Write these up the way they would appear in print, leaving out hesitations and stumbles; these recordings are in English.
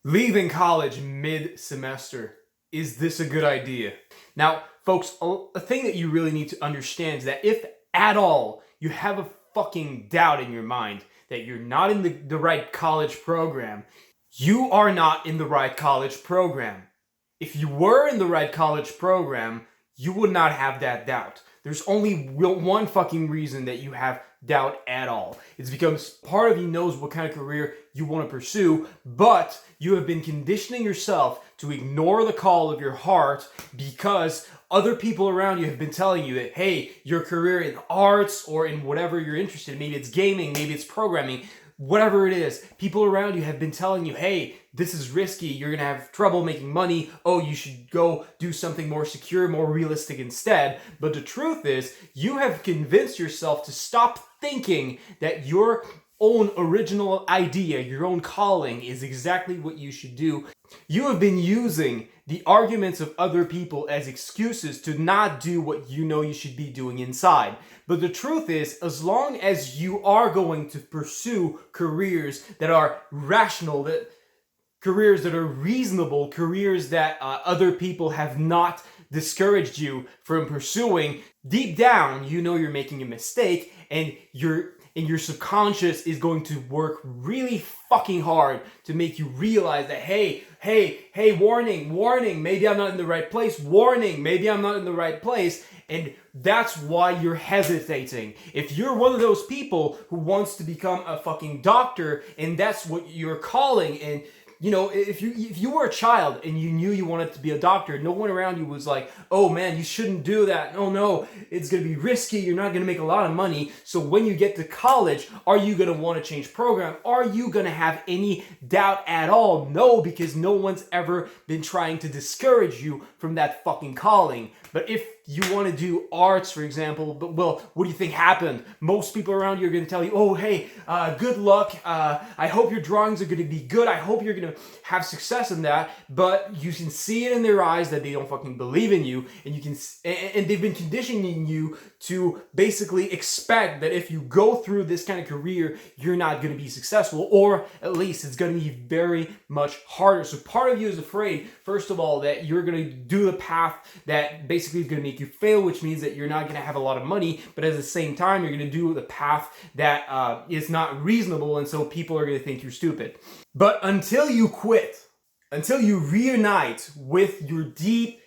Leaving college mid-semester. Is this a good idea? Now, folks, a thing that you really need to understand is that if at all you have a fucking doubt in your mind that you're not in the right college program, you are not in the right college program. If you were in the right college program, you would not have that doubt. There's only one fucking reason that you have doubt at all. It's because part of you knows what kind of career you want to pursue, but you have been conditioning yourself to ignore the call of your heart because other people around you have been telling you that, hey, your career in arts or in whatever you're interested in, maybe it's gaming, maybe it's programming, whatever it is, people around you have been telling you, hey, this is risky, you're gonna have trouble making money, oh, you should go do something more secure, more realistic instead. But the truth is, you have convinced yourself to stop thinking that your own original idea, your own calling is exactly what you should do. You have been using the arguments of other people as excuses to not do what you know you should be doing inside. But the truth is, as long as you are going to pursue careers that are rational, careers that are reasonable, careers that other people have not discouraged you from pursuing, deep down, you know you're making a mistake, and your subconscious is going to work really fucking hard to make you realize that, hey, warning, maybe I'm not in the right place, warning, maybe I'm not in the right place, and that's why you're hesitating. If you're one of those people who wants to become a fucking doctor, and that's what you're calling, and you know, if you were a child and you knew you wanted to be a doctor, no one around you was like, oh man, you shouldn't do that. Oh no, it's going to be risky. You're not going to make a lot of money. So when you get to college, are you going to want to change program? Are you going to have any doubt at all? No, because no one's ever been trying to discourage you from that fucking calling. But if you want to do arts, for example, well, what do you think happened? Most people around you are going to tell you, oh, hey, good luck. I hope your drawings are going to be good. I hope you're going to have success in that. But you can see it in their eyes that they don't fucking believe in you. And they've been conditioning you to basically expect that if you go through this kind of career, you're not going to be successful, or at least it's going to be very much harder. So part of you is afraid, first of all, that you're going to do the path that basically is going to make you fail, which means that you're not going to have a lot of money, but at the same time, you're going to do the path that is not reasonable, and so people are going to think you're stupid. But until you quit, until you reunite with your deep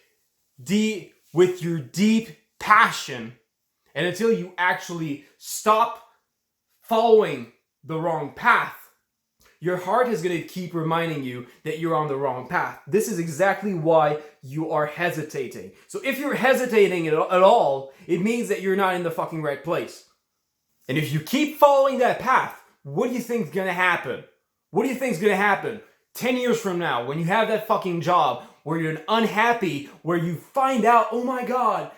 passion, and until you actually stop following the wrong path, your heart is going to keep reminding you that you're on the wrong path. This is exactly why you are hesitating. So if you're hesitating at all, it means that you're not in the fucking right place. And if you keep following that path, what do you think is going to happen? What do you think is going to happen 10 years from now when you have that fucking job where you're unhappy, where you find out, oh my God,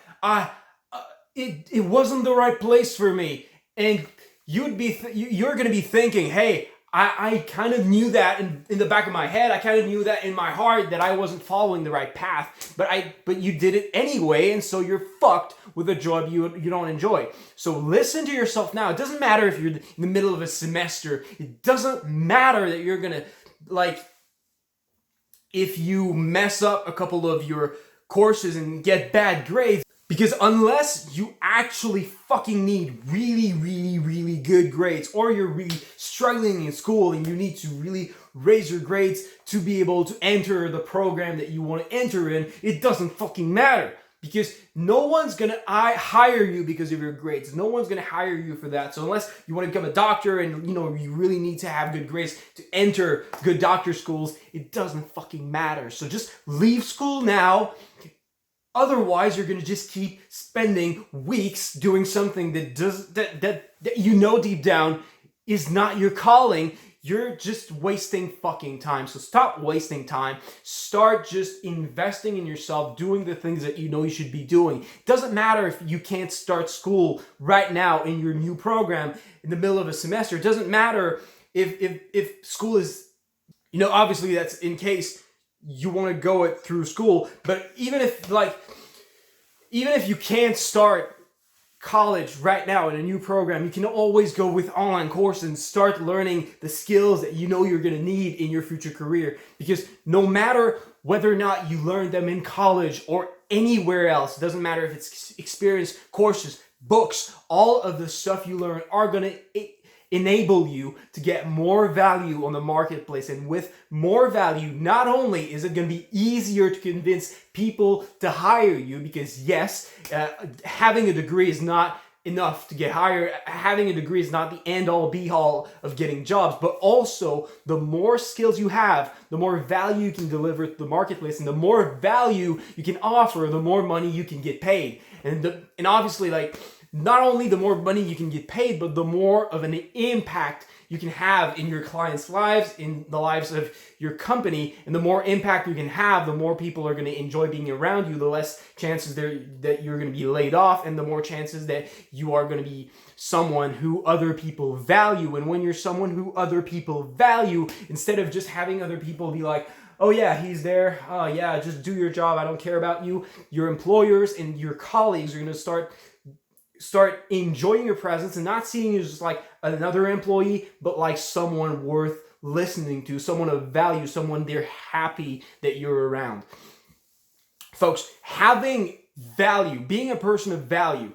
it wasn't the right place for me, and you're going to be thinking, hey, I kind of knew that in the back of my head. I kind of knew that in my heart that I wasn't following the right path, but you did it anyway, and so you're fucked with a job you don't enjoy. So listen to yourself now. It doesn't matter if you're in the middle of a semester. It doesn't matter that you're gonna, like, if you mess up a couple of your courses and get bad grades. Because unless you actually fucking need really good grades, or you're really struggling in school and you need to really raise your grades to be able to enter the program that you want to enter in, it doesn't fucking matter. Because no one's gonna hire you because of your grades. No one's gonna hire you for that. So unless you want to become a doctor and you really need to have good grades to enter good doctor schools, it doesn't fucking matter. So just leave school now. Otherwise, you're going to just keep spending weeks doing something that you know deep down is not your calling. You're just wasting fucking time. So stop wasting time. Start just investing in yourself, doing the things that you know you should be doing. It doesn't matter if you can't start school right now in your new program in the middle of a semester. It doesn't matter if school is, obviously that's in case you want to go it through school, but even if you can't start college right now in a new program, you can always go with online courses and start learning the skills that you know you're going to need in your future career. Because no matter whether or not you learn them in college or anywhere else, it doesn't matter if it's experience, courses, books, all of the stuff you learn are going to enable you to get more value on the marketplace. And with more value, not only is it going to be easier to convince people to hire you, because yes, having a degree is not enough to get hired. Having a degree is not the end all be all of getting jobs, but also the more skills you have, the more value you can deliver to the marketplace, and the more value you can offer, the more money you can get paid. And obviously, like, not only the more money you can get paid, but the more of an impact you can have in your clients' lives, in the lives of your company. And the more impact you can have, the more people are going to enjoy being around you, the less chances that you're going to be laid off, and the more chances that you are going to be someone who other people value. And when you're someone who other people value, instead of just having other people be like, oh yeah, he's there, oh yeah, just do your job, I don't care about you, your employers and your colleagues are going to start enjoying your presence and not seeing you as just like another employee, but like someone worth listening to, someone of value, someone they're happy that you're around. Folks, having value, being a person of value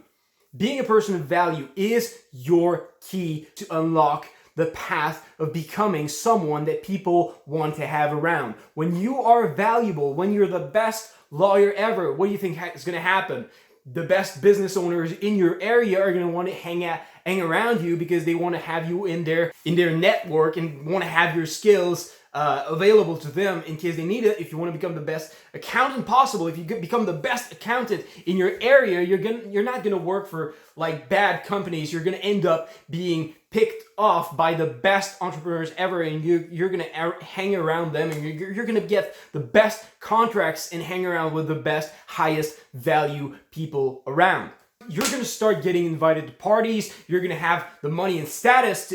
is your key to unlock the path of becoming someone that people want to have around. When you are valuable, when you're the best lawyer ever, what do you think is going to happen? The best business owners in your area are going to want to hang around you, because they want to have you in their network and want to have your skills available to them in case they need it. If you want to become the best accountant possible, if you become the best accountant in your area, you're not going to work for like bad companies. You're going to end up being picked off by the best entrepreneurs ever, and you're going to hang around them, and you're going to get the best contracts and hang around with the best, highest value people around. You're going to start getting invited to parties. You're going to have the money and status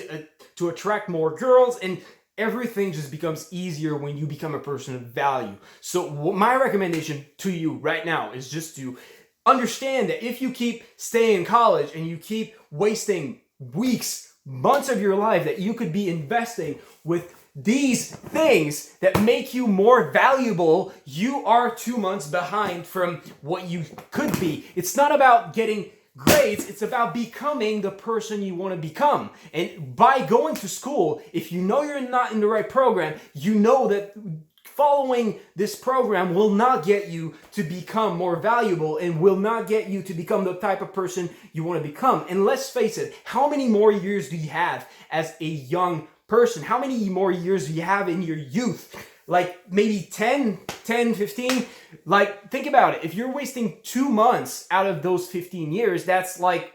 to attract more girls, and everything just becomes easier when you become a person of value. So my recommendation to you right now is just to understand that if you keep staying in college and you keep wasting weeks, months of your life that you could be investing with these things that make you more valuable, you are 2 months behind from what you could be. It's not about getting grades, it's about becoming the person you want to become. And by going to school, if you know you're not in the right program, you know that following this program will not get you to become more valuable and will not get you to become the type of person you want to become. And let's face it, how many more years do you have as a young person? How many more years do you have in your youth? Like maybe 10, 15? Like, think about it. If you're wasting 2 months out of those 15 years, that's like...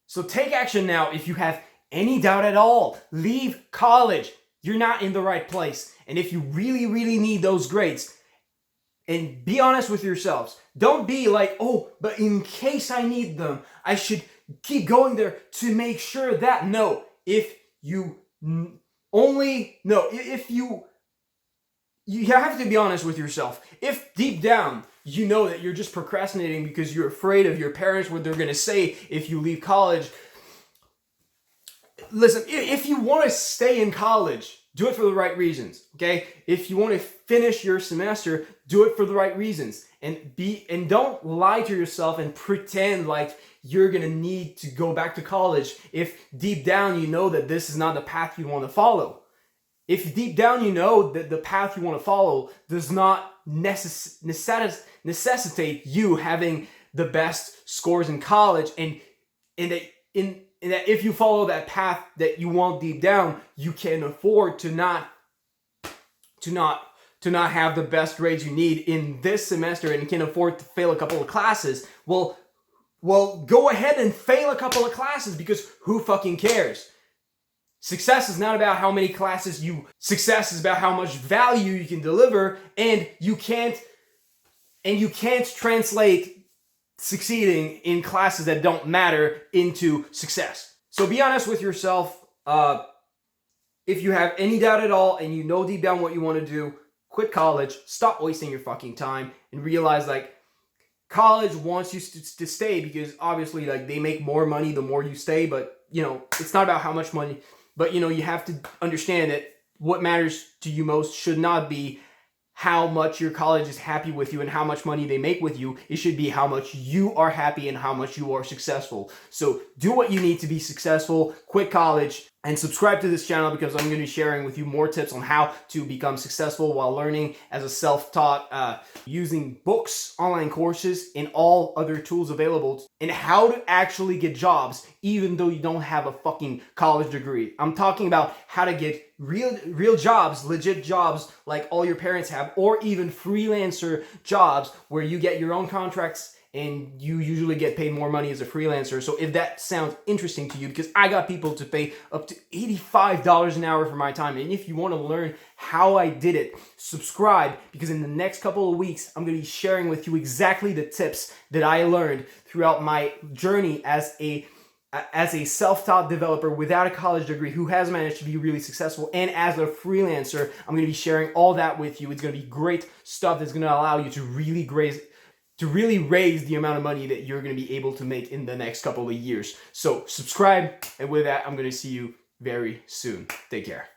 So take action now. If you have any doubt at all, leave college. You're not in the right place. And if you really, really need those grades, and be honest with yourselves. Don't be like, oh, but in case I need them, I should keep going there to make sure that. No, if you you have to be honest with yourself. If deep down you know that you're just procrastinating because you're afraid of your parents, what they're going to say if you leave college. Listen, if you want to stay in college, do it for the right reasons, okay? If you want to finish your semester, do it for the right reasons. And don't lie to yourself and pretend like you're going to need to go back to college if deep down you know that this is not the path you want to follow. If deep down you know that the path you want to follow does not necessitate you having the best scores in college, and that if you follow that path that you want deep down, you can afford to not have the best grades you need in this semester and can afford to fail a couple of classes, well, go ahead and fail a couple of classes, because who fucking cares? Success is not about how many classes success is about how much value you can deliver, and you can't translate succeeding in classes that don't matter into success. So be honest with yourself. If you have any doubt at all and you know deep down what you want to do, quit college, stop wasting your fucking time, and realize, like, college wants you to stay because obviously like they make more money the more you stay, but you know, it's not about how much money, but you know, you have to understand that what matters to you most should not be how much your college is happy with you and how much money they make with you. It should be how much you are happy and how much you are successful. So do what you need to be successful, quit college, and subscribe to this channel because I'm going to be sharing with you more tips on how to become successful while learning as a self-taught, using books, online courses, and all other tools available, and how to actually get jobs even though you don't have a fucking college degree. I'm talking about how to get real jobs, legit jobs like all your parents have, or even freelancer jobs where you get your own contracts and you usually get paid more money as a freelancer. So if that sounds interesting to you, because I got people to pay up to $85 an hour for my time, and if you want to learn how I did it, subscribe, because in the next couple of weeks, I'm going to be sharing with you exactly the tips that I learned throughout my journey as a self-taught developer without a college degree who has managed to be really successful, and as a freelancer. I'm going to be sharing all that with you. It's going to be great stuff that's going to allow you to really raise the amount of money that you're going to be able to make in the next couple of years. So subscribe, and with that, I'm going to see you very soon. Take care.